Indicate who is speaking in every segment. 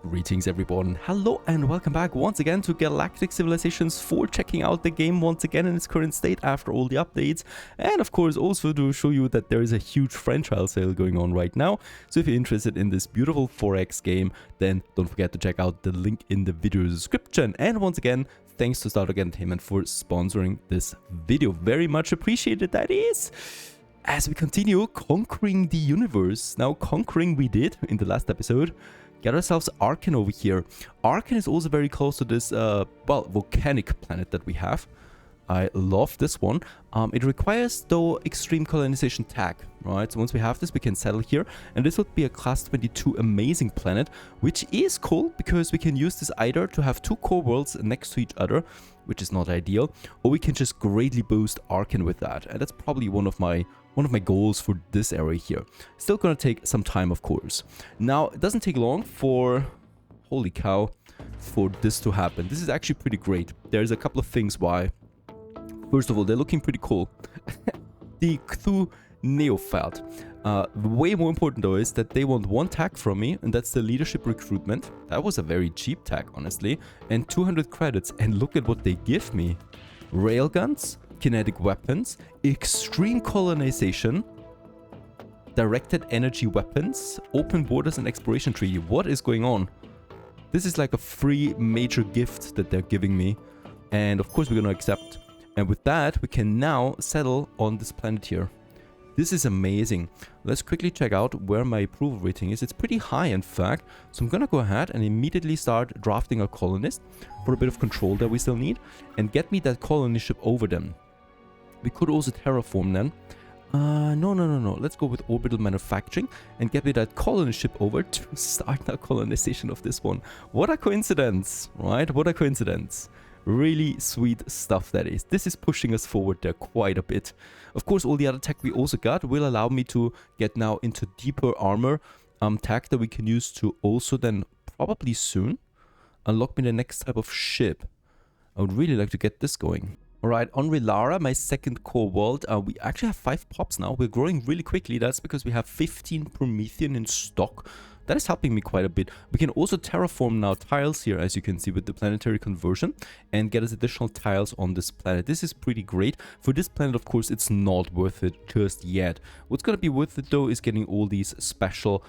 Speaker 1: Greetings everyone, hello and welcome back once again to Galactic Civilizations 4, checking out the game once again in its current state after all the updates, and of course also to show you that there is a huge franchise sale going on right now. So if you're interested in this beautiful 4X game, then don't forget to check out the link in the video description. And once again, thanks to Startup Entertainment for sponsoring this video. Very much appreciated, that is. As we continue conquering the universe. Now, conquering we did in the last episode. Get ourselves Arkan over here. Arkan is also very close to this, volcanic planet that we have. I love this one. It requires, though, extreme colonization tag, right? So once we have this, we can settle here. And this would be a class 22 amazing planet, which is cool because we can use this either to have two core worlds next to each other, which is not ideal, or we can just greatly boost Arkan with that. And that's probably one of my goals for this area here. Still gonna take some time, of course. Now, it doesn't take long for, holy cow, for this to happen. This is actually pretty great. There's a couple of things why. First of all, they're looking pretty cool. The Cthulhu Neophyte. Way more important though is that they want one tag from me, and that's the leadership recruitment. That was a very cheap tag, honestly. And 200 credits, and look at what they give me. Railguns, kinetic weapons, extreme colonization, directed energy weapons, open borders and exploration treaty. What is going on? This is like a free major gift that they're giving me. And of course we're gonna accept. And with that, we can now settle on this planet here. This is amazing. Let's quickly check out where my approval rating is. It's pretty high, in fact. So I'm gonna go ahead and immediately start drafting a colonist for a bit of control that we still need, and get me that colony ship over them. We could also terraform them. No. Let's go with orbital manufacturing and get me that colony ship over to start the colonization of this one. What a coincidence, right? What a coincidence. Really sweet stuff, that is. This is pushing us forward there quite a bit. Of course, all the other tech we also got will allow me to get now into deeper armor tech that we can use to also then probably soon unlock me the next type of ship. I would really like to get this going. Alright, on Relara, my second core world, we actually have 5 pops now. We're growing really quickly. That's because we have 15 Promethean in stock. That is helping me quite a bit. We can also terraform now tiles here, as you can see, with the planetary conversion, and get us additional tiles on this planet. This is pretty great. For this planet, of course, it's not worth it just yet. What's going to be worth it, though, is getting all these special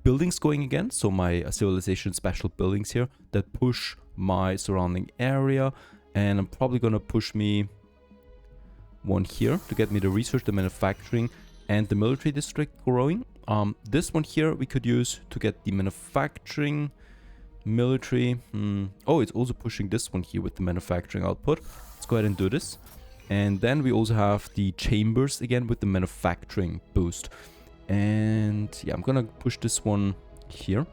Speaker 1: buildings going again. So my civilization special buildings here that push my surrounding area. And I'm probably going to push me one here to get me the research, the manufacturing, and the military district growing. This one here we could use to get the manufacturing, military. Oh, it's also pushing this one here with the manufacturing output. Let's go ahead and do this. And then we also have the chambers again with the manufacturing boost. And yeah, I'm gonna push this one here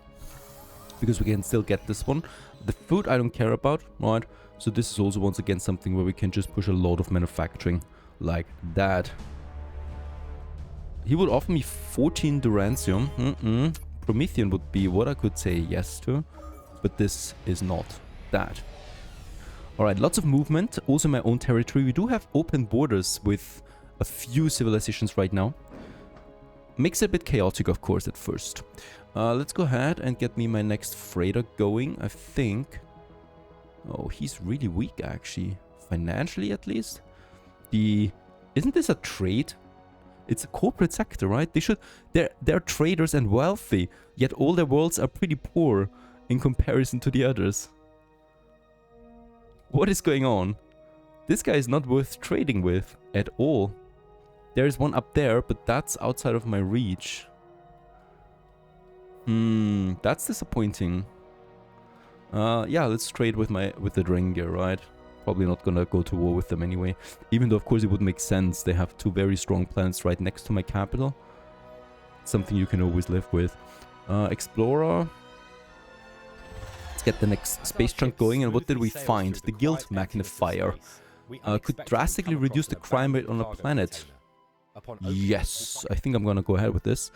Speaker 1: because we can still get this one. The food I don't care about, right? So this is also once again something where we can just push a lot of manufacturing like that. He would offer me 14 Durancium. Promethean would be what I could say yes to, but this is not that. Alright, lots of movement. Also my own territory. We do have open borders with a few civilizations right now. Makes it a bit chaotic, of course, at first. Let's go ahead and get me my next freighter going, I think. Oh, he's really weak, actually. Financially, at least. Isn't this a trade? It's a corporate sector, right? They're traders and wealthy, yet all their worlds are pretty poor in comparison to the others. What is going on? This guy is not worth trading with at all. There is one up there, but that's outside of my reach. That's disappointing. Yeah, let's trade with the Drengir, right? Probably not gonna go to war with them anyway. Even though, of course, it would make sense. They have 2 very strong planets right next to my capital. Something you can always live with. Explorer. Let's get the next space chunk going. And what did we find? The Guild Magnifier. Could drastically reduce the crime rate on a planet. Yes, I think I'm gonna go ahead with this.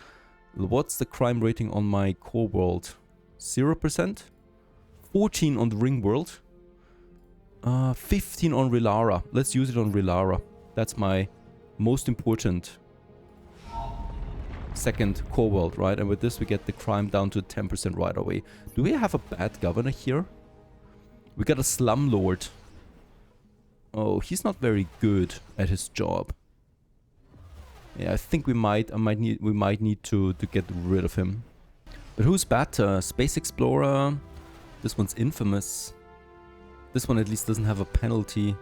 Speaker 1: What's the crime rating on my core world? 0%? 14 on the ring world. 15 on Relara. Let's use it on Relara. That's my most important second core world, right? And with this we get the crime down to 10% right away. Do we have a bad governor here? We got a slumlord. Oh, he's not very good at his job. Yeah, I think we might need to get rid of him. But who's better? Space Explorer. This one's infamous. This one at least doesn't have a penalty.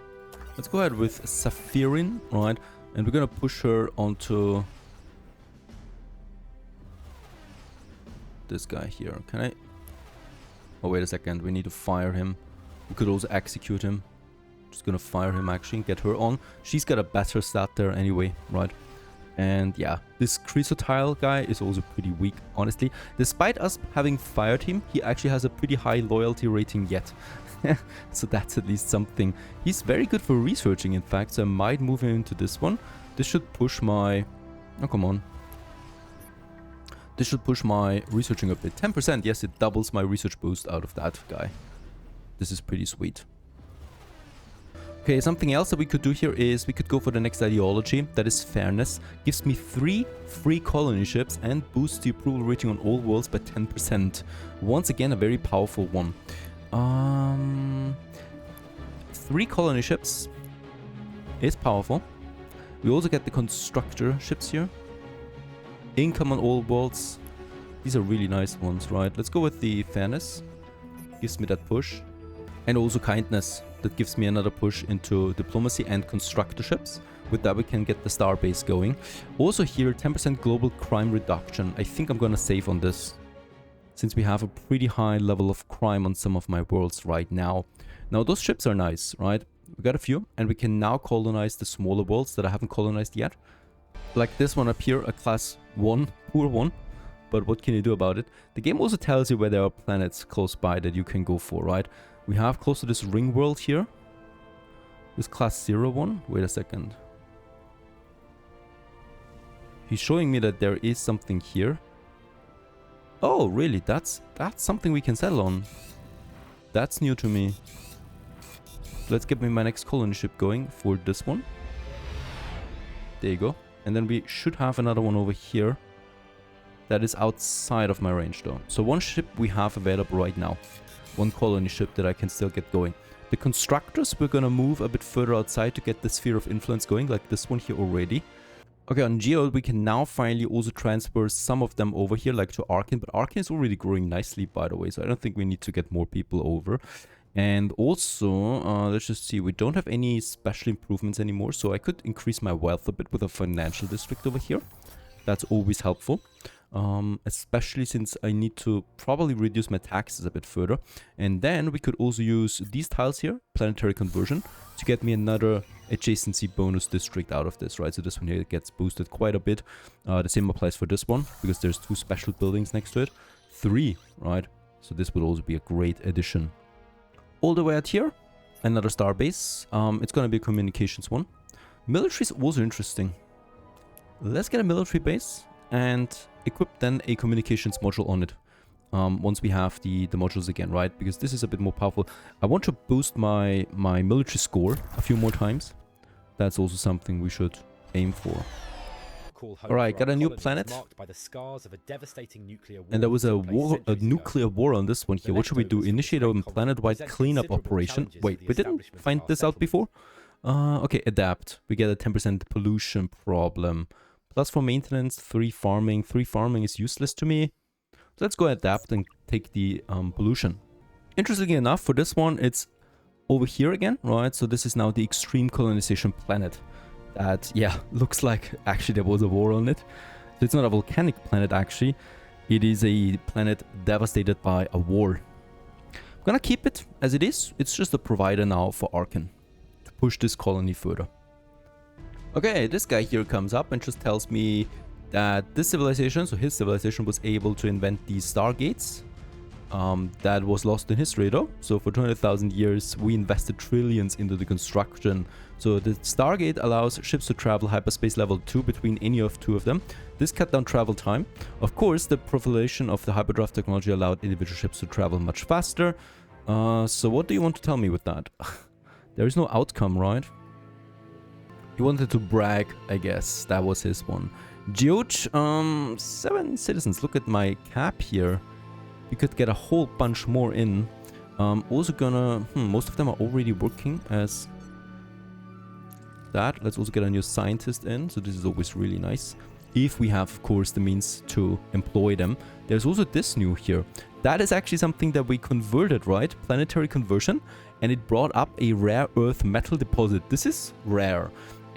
Speaker 1: Let's go ahead with Saphirin, right? And we're gonna push her onto this guy here. Can I? Oh, wait a second. We need to fire him. We could also execute him. Just gonna fire him actually and get her on. She's got a better stat there anyway, right? And yeah, this Chrysotile guy is also pretty weak, honestly. Despite us having fired him, he actually has a pretty high loyalty rating yet. So that's at least something. He's very good for researching, in fact, so I might move him into this one. This should push my... Oh, come on. This should push my researching a bit. 10%, yes, it doubles my research boost out of that guy. This is pretty sweet. Okay, something else that we could do here is we could go for the next ideology, that is fairness. Gives me 3 free colony ships and boosts the approval rating on all worlds by 10%. Once again, a very powerful one. 3 colony ships is powerful. We also get the constructor ships here. Income on all worlds. These are really nice ones, right? Let's go with the fairness. Gives me that push. And also kindness. That gives me another push into diplomacy and constructor ships. With that we can get the star base going. Also here 10% global crime reduction. I think I'm gonna save on this, since we have a pretty high level of crime on some of my worlds right now. Now those ships are nice, right? We got a few, and we can now colonize the smaller worlds that I haven't colonized yet. Like this one up here, a class 1, poor one. But what can you do about it? The game also tells you where there are planets close by that you can go for, right? We have close to this ring world here. This class 0 one. Wait a second. He's showing me that there is something here. Oh, really? That's something we can settle on. That's new to me. Let's get me my next colony ship going for this one. There you go. And then we should have another one over here. That is outside of my range though. So one ship we have available right now. One colony ship that I can still get going. The constructors we're gonna move a bit further outside to get the sphere of influence going, like this one here already. Okay, on Geo we can now finally also transfer some of them over here, like to Arkin, but Arkin is already growing nicely, by the way, so I don't think we need to get more people over. And also, let's just see, we don't have any special improvements anymore, so I could increase my wealth a bit with a financial district over here. That's always helpful. Especially since I need to probably reduce my taxes a bit further. And then we could also use these tiles here, planetary conversion, to get me another adjacency bonus district out of this, right? So this one here gets boosted quite a bit. The same applies for this one, because there's 2 special buildings next to it. 3, right? So this would also be a great addition. All the way out here, another star base. It's gonna be a communications one. Military is also interesting. Let's get a military base and equip then a communications module on it. Once we have the modules again, right? Because this is a bit more powerful. I want to boost my military score a few more times. That's also something we should aim for. Alright, got a new planet. And there was a nuclear war on this one here. What should we do? Initiate a planet-wide cleanup operation. Wait, we didn't find this out before? Okay, adapt. We get a 10% pollution problem. Plus 4 maintenance, 3 farming. 3 farming is useless to me. So let's go adapt and take the pollution. Interestingly enough, for this one, it's over here again, right? So this is now the extreme colonization planet. That, yeah, looks like actually there was a war on it. So it's not a volcanic planet actually. It is a planet devastated by a war. I'm gonna keep it as it is. It's just a provider now for Arkin to push this colony further. Okay, this guy here comes up and just tells me that this civilization, so his civilization, was able to invent these stargates. That was lost in history though. So for 200,000 years we invested trillions into the construction. So the Stargate allows ships to travel hyperspace level 2 between any of 2 of them. This cut down travel time. Of course, the proliferation of the hyperdrive technology allowed individual ships to travel much faster. So what do you want to tell me with that? There is no outcome, right? He wanted to brag, I guess. That was his one. Geoge, 7 citizens. Look at my cap here. We could get a whole bunch more in. Also gonna... most of them are already working as that. Let's also get a new scientist in. So this is always really nice. If we have, of course, the means to employ them. There's also this new here. That is actually something that we converted, right? Planetary conversion. And it brought up a rare earth metal deposit. This is rare.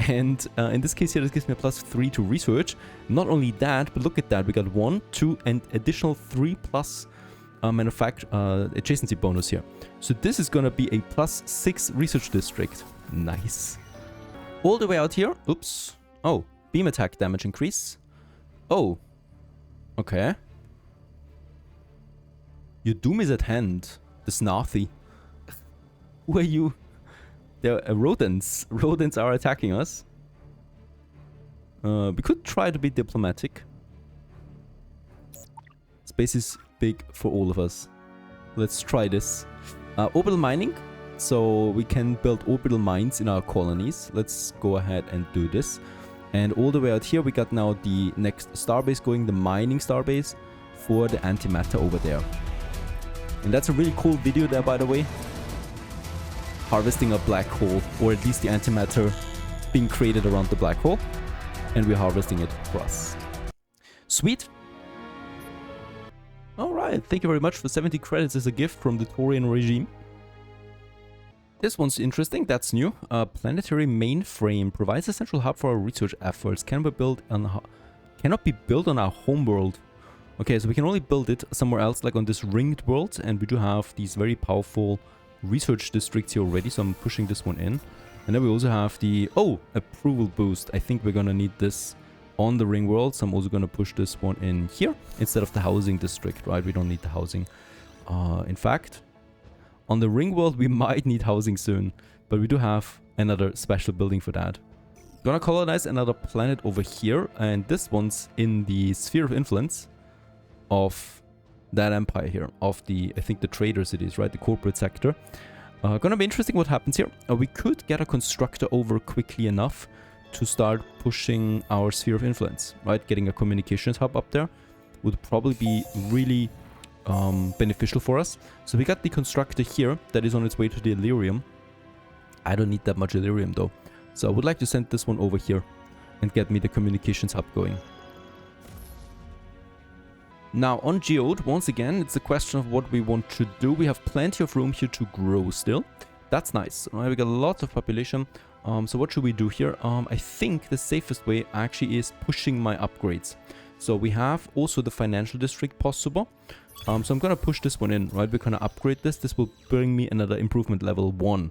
Speaker 1: And in this case here, this gives me a +3 to research. Not only that, but look at that. We got 1, 2, and additional 3 plus adjacency bonus here. So this is going to be a +6 research district. Nice. All the way out here. Oops. Oh, beam attack damage increase. Oh. Okay. Your doom is at hand. The Snarthy. Who are you? They're rodents. Rodents are attacking us. We could try to be diplomatic. Space is big for all of us. Let's try this. Orbital mining. So we can build orbital mines in our colonies. Let's go ahead and do this. And all the way out here, we got now the next starbase going, the mining starbase for the antimatter over there. And that's a really cool video there, by the way. Harvesting a black hole, or at least the antimatter being created around the black hole. And we're harvesting it for us. Sweet. Alright, thank you very much for 70 credits as a gift from the Taurian regime. This one's interesting, that's new. Planetary mainframe provides a central hub for our research efforts. Cannot be built on our home world. Okay, so we can only build it somewhere else, like on this ringed world. And we do have these very powerful research districts here already, so I'm pushing this one in. And then we also have the approval boost. I think we're gonna need this on the ring world, so I'm also gonna push this one in here instead of the housing district, right? We don't need the housing. In fact, on the ring world we might need housing soon, but we do have another special building for that. Gonna colonize another planet over here, and this one's in the sphere of influence of that empire here, of the, I think, the trader cities, right? The corporate sector. Gonna be interesting what happens here. We could get a constructor over quickly enough to start pushing our sphere of influence, right? Getting a communications hub up there would probably be really beneficial for us. So we got the constructor here that is on its way to the Illyrium. I don't need that much Illyrium though. So I would like to send this one over here and get me the communications hub going. Now on Geode, once again, it's a question of what we want to do. We have plenty of room here to grow still. That's nice. Right, we got lots of population. So what should we do here? I think the safest way actually is pushing my upgrades. So we have also the financial district possible. So I'm going to push this one in, right? We're going to upgrade this. This will bring me another improvement level 1,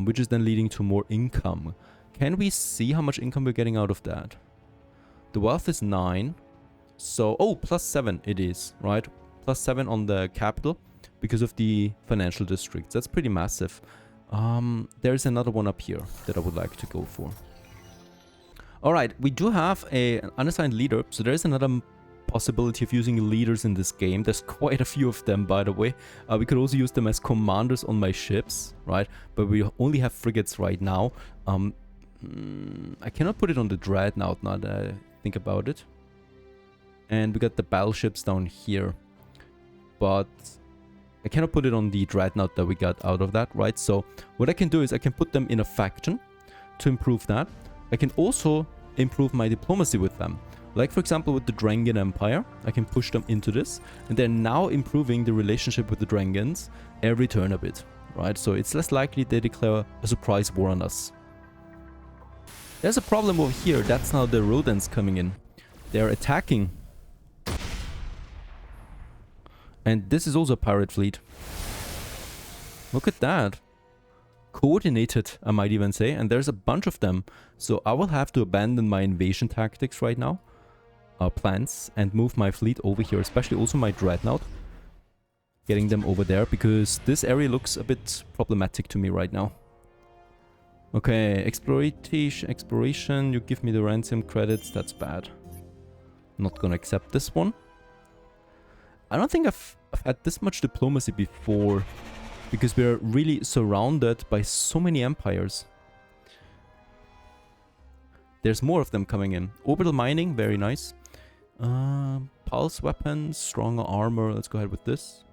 Speaker 1: which is then leading to more income. Can we see how much income we're getting out of that? The wealth is 9. So, +7 it is, right? +7 on the capital because of the financial districts. That's pretty massive. There's another one up here that I would like to go for. Alright, we do have an unassigned leader. So there's another possibility of using leaders in this game. There's quite a few of them, by the way. We could also use them as commanders on my ships, right? But we only have frigates right now. I cannot put it on the Dreadnought now that I think about it. And we got the battleships down here. But I cannot put it on the Dreadnought that we got out of that, right? So what I can do is I can put them in a faction to improve that. I can also improve my diplomacy with them. Like, for example, with the Drangan Empire, I can push them into this. And they're now improving the relationship with the Drangans every turn a bit, right? So it's less likely they declare a surprise war on us. There's a problem over here. That's now the rodents coming in. They're attacking. And this is also a pirate fleet. Look at that. Coordinated, I might even say. And there's a bunch of them. So I will have to abandon my invasion tactics right now. Plans. And move my fleet over here. Especially also my Dreadnought. Getting them over there. Because this area looks a bit problematic to me right now. Okay. Exploration. You give me the ransom credits. That's bad. Not gonna accept this one. I don't think I've had this much diplomacy before, because we're really surrounded by so many empires. There's more of them coming in. Orbital mining, very nice. Pulse weapons, stronger armor. Let's go ahead with this.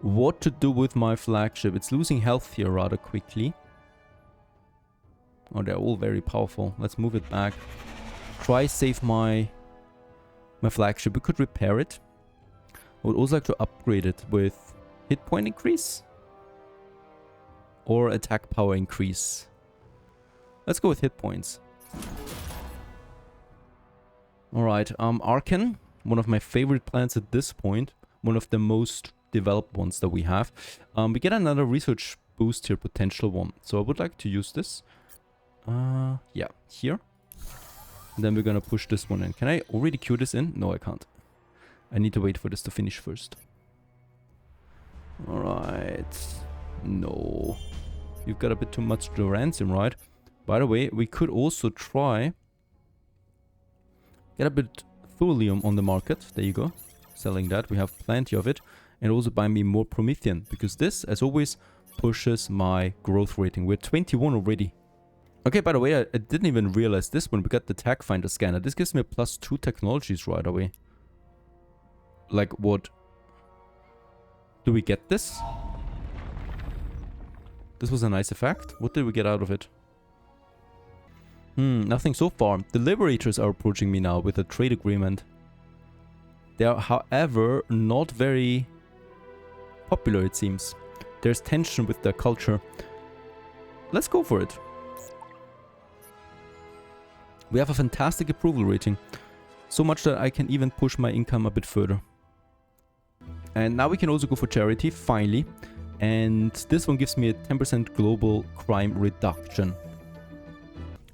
Speaker 1: What to do with my flagship? It's losing health here rather quickly. Oh, they're all very powerful. Let's move it back. Try save my flagship. We could repair it. I would also like to upgrade it with hit point increase or attack power increase. Let's go with hit points. Alright, Arkan, one of my favorite planets at this point. One of the most developed ones that we have. We get another research boost here, potential one. So I would like to use this. Yeah, here. And then we're gonna push this one in. Can I already queue this in? No, I can't. I need to wait for this to finish first. Alright. No. You've got a bit too much Durantium, right? By the way, we could also try... Get a bit thulium on the market. There you go. Selling that. We have plenty of it. And also buy me more Promethean. Because this, as always, pushes my growth rating. We're 21 already. Okay, by the way, I didn't even realize this when we got the Tech Finder scanner. This gives me a +2 technologies right away. Like what? Do we get this? This was a nice effect. What did we get out of it? Nothing so far. The Liberators are approaching me now with a trade agreement. They are, however, not very popular, it seems. There's tension with their culture. Let's go for it. We have a fantastic approval rating. So much that I can even push my income a bit further. And now we can also go for charity, finally. And this one gives me a 10% global crime reduction.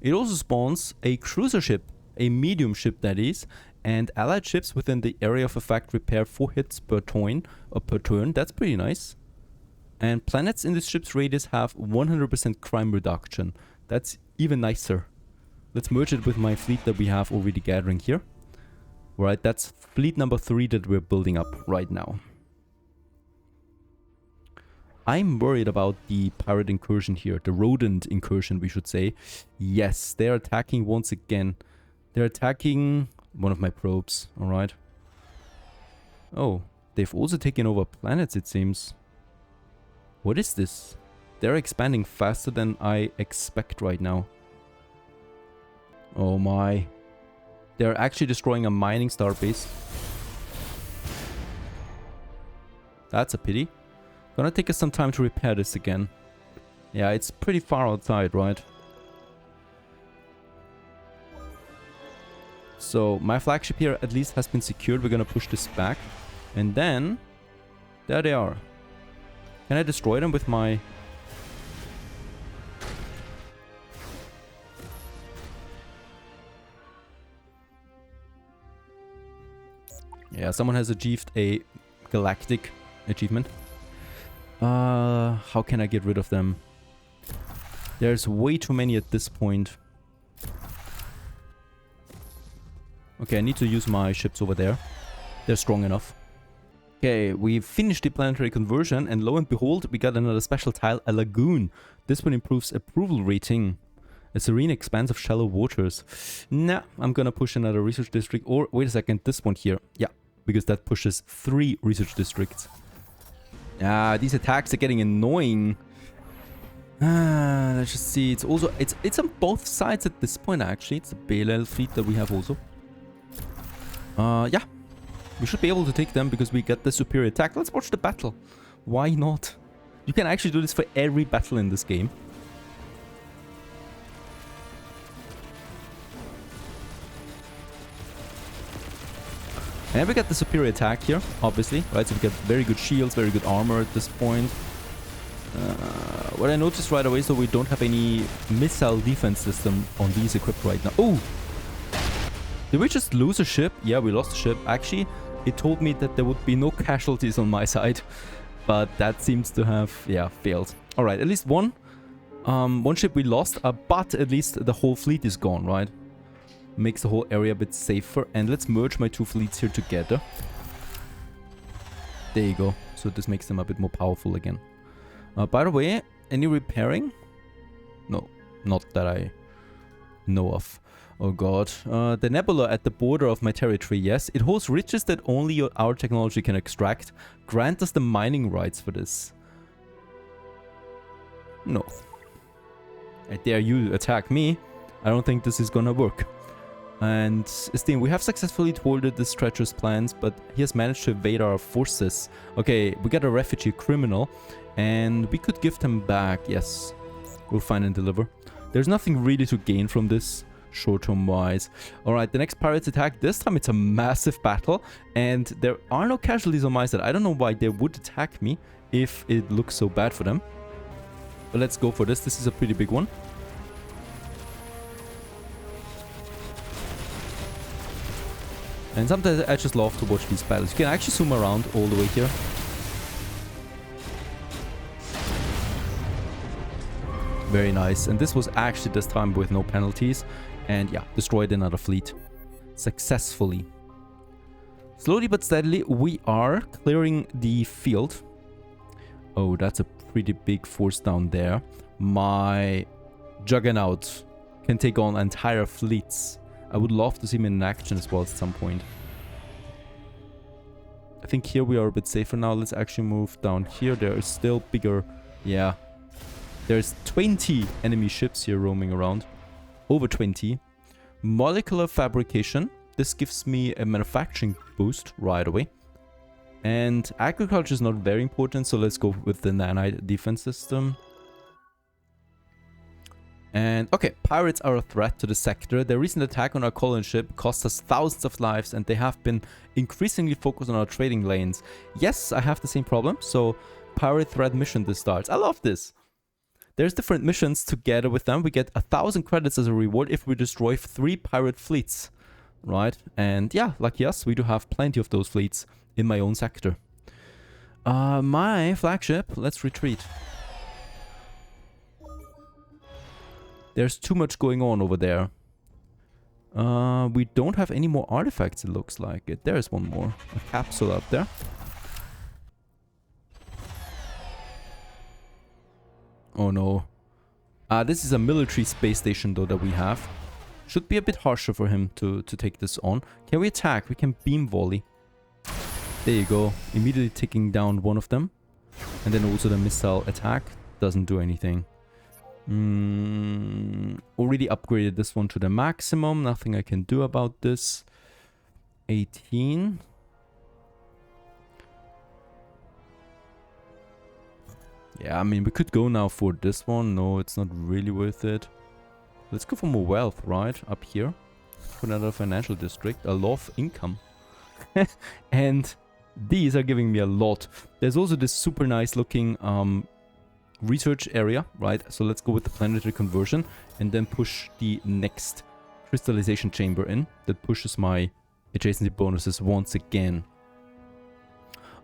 Speaker 1: It also spawns a cruiser ship, a medium ship that is, and allied ships within the area of effect repair 4 hits per turn. That's pretty nice. And planets in this ship's radius have 100% crime reduction. That's even nicer. Let's merge it with my fleet that we have already gathering here. Right, that's fleet number 3 that we're building up right now. I'm worried about the pirate incursion here. The rodent incursion, we should say. Yes, they're attacking once again. They're attacking one of my probes. Alright. Oh, they've also taken over planets, it seems. What is this? They're expanding faster than I expect right now. Oh my. They're actually destroying a mining star base. That's a pity. Gonna take us some time to repair this again. Yeah, it's pretty far outside, right? So, my flagship here at least has been secured. We're gonna push this back. And then... there they are. Can I destroy them with my... Yeah, someone has achieved a galactic achievement. How can I get rid of them? There's way too many at this point. Okay, I need to use my ships over there. They're strong enough. Okay, we've finished the planetary conversion, and lo and behold, we got another special tile, a lagoon. This one improves approval rating. A serene expanse of shallow waters. Nah, I'm gonna push another research district. Or, wait a second, this one here. Yeah, because that pushes 3 research districts. Ah, these attacks are getting annoying. Let's just see. It's also it's on both sides at this point. Actually, it's a Belel fleet that we have also. Yeah, we should be able to take them because we get the superior attack. Let's watch the battle. Why not? You can actually do this for every battle in this game. And we get the superior attack here, obviously, right? So we get very good shields, very good armor at this point. What I noticed right away is that we don't have any missile defense system on these equipped right now. Oh! Did we just lose a ship? Yeah, we lost a ship. Actually, it told me that there would be no casualties on my side. But that seems to have, yeah, failed. Alright, at least one ship we lost, but at least the whole fleet is gone, right? Makes the whole area a bit safer. And let's merge my 2 fleets here together. There you go. So this makes them a bit more powerful again. By the way, any repairing? No. Not that I know of. Oh god. The nebula at the border of my territory, yes. It holds riches that only our technology can extract. Grant us the mining rights for this. No. I dare you attack me. I don't think this is gonna work. And Esteem, we have successfully thwarted this treacherous plans, but he has managed to evade our forces. Okay, we got a refugee criminal, and we could gift him back. Yes, we'll find and deliver. There's nothing really to gain from this, short-term wise. Alright, the next pirates attack. This time it's a massive battle, and there are no casualties on my side. I don't know why they would attack me if it looks so bad for them. But let's go for this. This is a pretty big one. And sometimes I just love to watch these battles. You can actually zoom around all the way here. Very nice. And this was actually this time with no penalties. And yeah, destroyed another fleet. Successfully. Slowly but steadily, we are clearing the field. Oh, that's a pretty big force down there. My Juggernaut can take on entire fleets. I would love to see him in action as well at some point. I think here we are a bit safer now. Let's actually move down here. There is still bigger... Yeah. There's 20 enemy ships here roaming around. Over 20. Molecular fabrication. This gives me a manufacturing boost right away. And agriculture is not very important, so let's go with the nanite defense system. And okay, pirates are a threat to the sector. Their recent attack on our colony ship cost us thousands of lives, and they have been increasingly focused on our trading lanes. Yes, I have the same problem, so pirate threat mission this starts. I love this. There's different missions together with them. We get 1,000 credits as a reward if we destroy 3 pirate fleets. Right? And yeah, lucky us, we do have plenty of those fleets in my own sector. My flagship, let's retreat. There's too much going on over there. We don't have any more artifacts, it looks like it. There's one more. A capsule up there. Oh no. This is a military space station though that we have. Should be a bit harsher for him to take this on. Can we attack? We can beam volley. There you go. Immediately taking down one of them. And then also the missile attack. Doesn't do anything. Already upgraded this one to the maximum. Nothing I can do about this. 18. Yeah, I mean, we could go now for this one. No, it's not really worth it. Let's go for more wealth, right? Up here. For another financial district. A lot of income. And these are giving me a lot. There's also this super nice looking research area, right? So let's go with the planetary conversion and then push the next crystallization chamber in. That pushes my adjacency bonuses once again.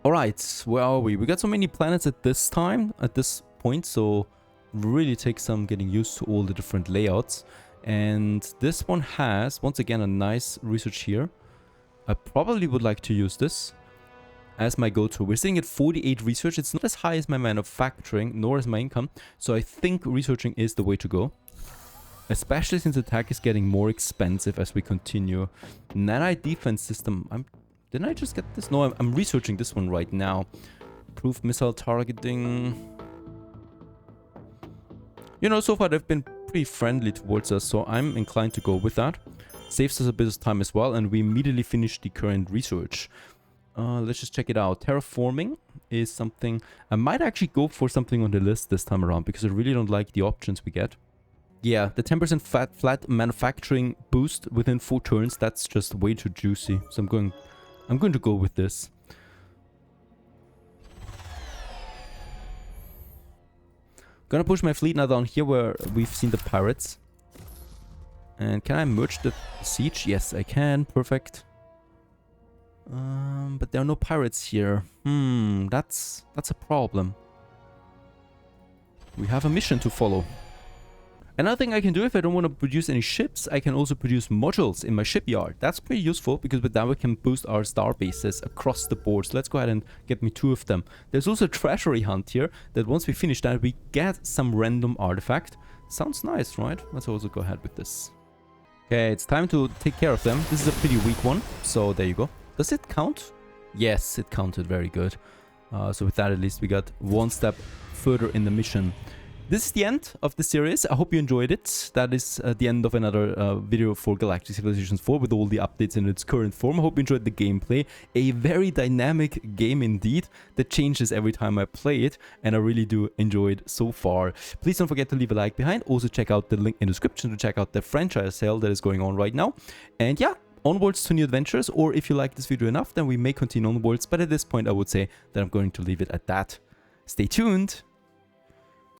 Speaker 1: Alright, where are we? We got so many planets at this time, at this point, so really takes some getting used to all the different layouts. And this one has, once again, a nice research here. I probably would like to use this as my go-to. We're sitting at 48 research. It's not as high as my manufacturing, nor as my income. So I think researching is the way to go. Especially since attack is getting more expensive as we continue. Nanite defense system. Didn't I just get this? No, I'm researching this one right now. Improved missile targeting. You know, so far they've been pretty friendly towards us, so I'm inclined to go with that. Saves us a bit of time as well, and we immediately finish the current research. Let's just check it out. Terraforming is something... I might actually go for something on the list this time around, because I really don't like the options we get. Yeah, the 10% flat manufacturing boost within 4 turns, that's just way too juicy. So I'm going to go with this. Gonna push my fleet now down here where we've seen the pirates. And can I merge the siege? Yes, I can. Perfect. But there are no pirates here. That's a problem. We have a mission to follow. Another thing I can do if I don't want to produce any ships, I can also produce modules in my shipyard. That's pretty useful because with that we can boost our star bases across the board. So let's go ahead and get me 2 of them. There's also a treasury hunt here that once we finish that we get some random artifact. Sounds nice, right? Let's also go ahead with this. Okay, it's time to take care of them. This is a pretty weak one, so there you go. Does it count? Yes, it counted. Very good. So with that, at least we got one step further in the mission. This is the end of the series. I hope you enjoyed it. That is the end of another video for Galactic Civilizations 4 with all the updates in its current form. I hope you enjoyed the gameplay. A very dynamic game indeed that changes every time I play it, and I really do enjoy it so far. Please don't forget to leave a like behind. Also check out the link in the description to check out the franchise sale that is going on right now. And yeah, onwards to new adventures, or if you like this video enough, then we may continue onwards. But at this point, I would say that I'm going to leave it at that. Stay tuned!